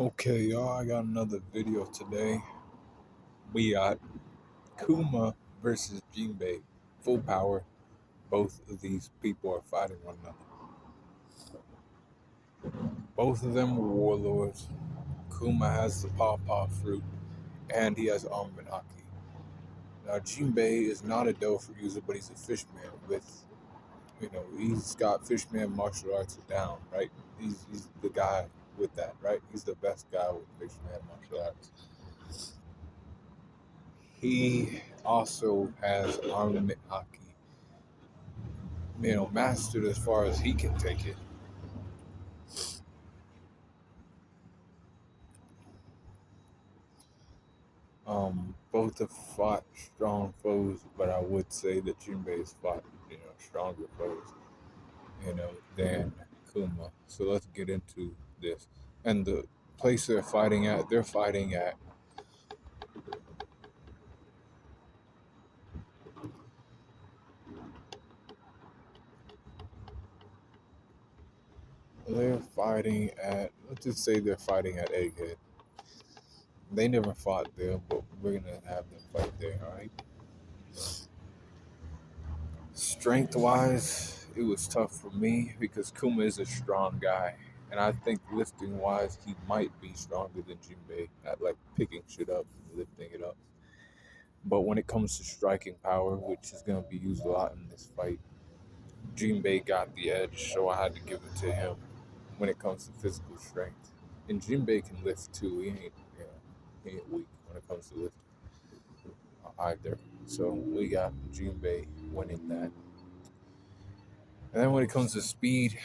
Okay, y'all, I got another video today. We got Kuma versus Jinbe. Full power. Both of these people are fighting one another. Both of them were warlords. Kuma has the pawpaw fruit, and he has almond haki. Now, Jinbe is not a Dofu user, but he's a fishman with, he's got fishman martial arts down, right? He's the guy with that, right? He's the best guy with fishman martial arts. He also has armament hockey, mastered as far as he can take it. Both have fought strong foes, but I would say that Jinbe has fought, stronger foes, than Kuma. So let's get into this. And the place they're fighting at let's just say they're fighting at Egghead. They never fought there, but we're gonna have them fight there, alright? Strength wise, it was tough for me because Kuma is a strong guy. And I think lifting wise, he might be stronger than Jinbe at like picking shit up and lifting it up. But when it comes to striking power, which is going to be used a lot in this fight, Jinbe got the edge, so I had to give it to him when it comes to physical strength. And Jinbe can lift too. He ain't weak when it comes to lifting either. So we got Jinbe winning that. And then when it comes to speed,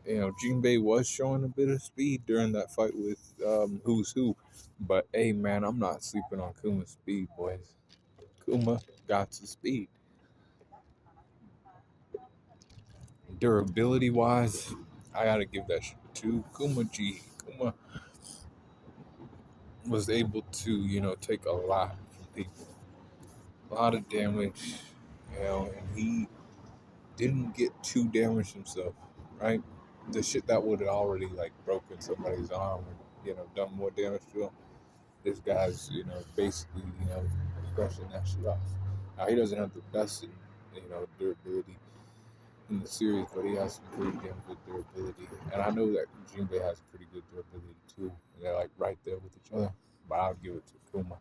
Jinbe was showing a bit of speed during that fight with Who's Who. But hey, man, I'm not sleeping on Kuma's speed, boys. Kuma got the speed. Durability wise, I gotta give that shit to Kuma G. Kuma was able to, take a lot from people. A lot of damage, and he didn't get too damaged himself, right? The shit that would have already like broken somebody's arm or, done more damage to him. This guy's, basically, brushing that shit off. Now he doesn't have the best, durability in the series, but he has some pretty damn good durability. And I know that Jinbe has pretty good durability too. And they're like right there with each other. But I'll give it to Kuma.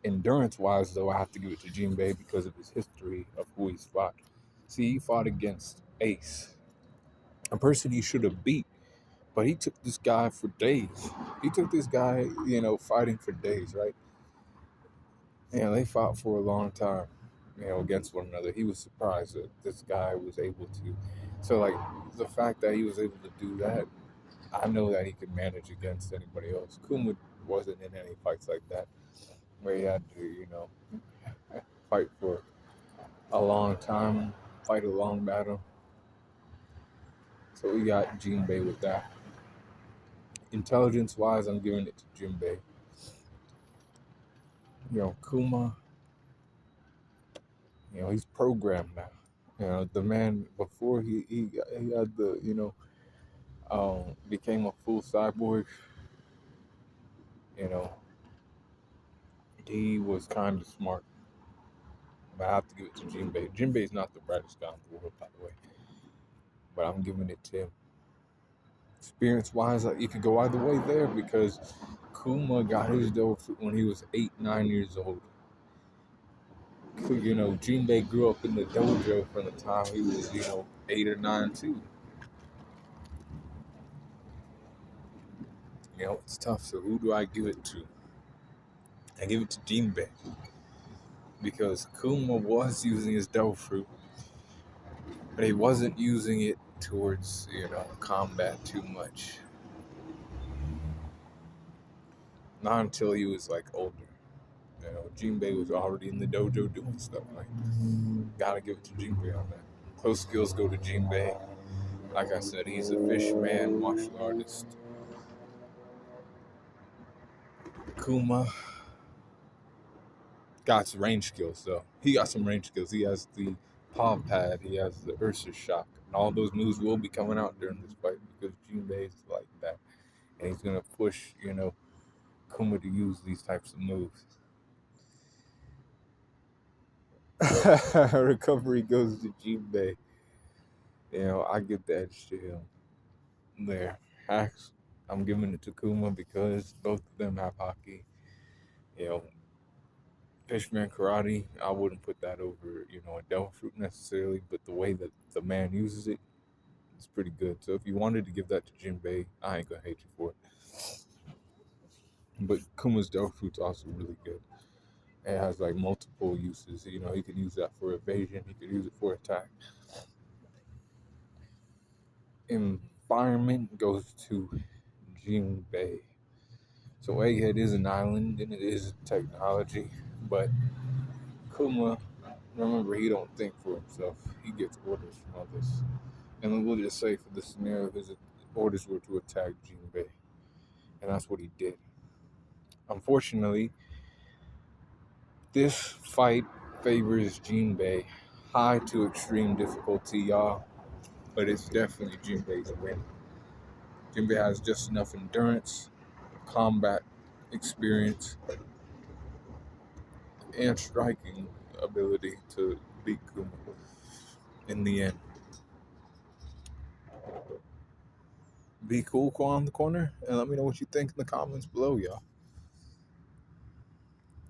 Endurance wise, though, I have to give it to Jinbe because of his history of who he's fought. See, he fought against Ace, a person he should have beat, but he took this guy for days. He took this guy, fighting for days, right? They fought for a long time, against one another. He was surprised that this guy was able to. So, like, the fact that he was able to do that, I know that he could manage against anybody else. Kuma wasn't in any fights like that where he had to, fight for a long time, fight a long battle. So we got Jinbe with that. Intelligence wise, I'm giving it to Jinbe. Kuma, he's programmed now. The man before he had the became a full cyborg. You know, he was kind of smart. But I have to give it to Jinbe. Jinbe is not the brightest guy in the world, by the way, but I'm giving it to him. Experience wise, you could go either way there because Kuma got his dough when he was 8, 9 years old. Jinbe grew up in the dojo from the time he was, 8 or 9 too. It's tough. So who do I give it to? I give it to Jinbe because Kuma was using his dough fruit, but he wasn't using it towards, combat too much. Not until he was like older. Jinbe was already in the dojo doing stuff. Like, gotta give it to Jinbe on that. Close skills go to Jinbe. Like I said, he's a fishman, martial artist. Kuma got some range skills, though. He got some range skills. He has the palm pad. He has the Ursa shock. And all those moves will be coming out during this fight because Jinbe is like that. and he's gonna push, Kuma to use these types of moves. Recovery goes to Jinbe. I give the edge to him there. Hacks, I'm giving it to Kuma because both of them have hockey. You know, Fishman karate, I wouldn't put that over, a devil fruit necessarily, but the way that the man uses it, it's pretty good. So if you wanted to give that to Jinbei, I ain't gonna hate you for it. But Kuma's devil fruit's also really good. It has like multiple uses. He could use that for evasion, he could use it for attack. Environment goes to Jinbei. So Egghead is an island and it is technology, but Kuma, remember, he don't think for himself. He gets orders from others. And we'll just say for the scenario, his orders were to attack Jinbei, and that's what he did. Unfortunately, this fight favors Jinbei. High to extreme difficulty, y'all, but it's definitely Jinbei's win. Jinbei has just enough endurance, combat experience, and striking ability to beat Kuma in the end. Be cool, on the corner, and let me know what you think in the comments below, y'all.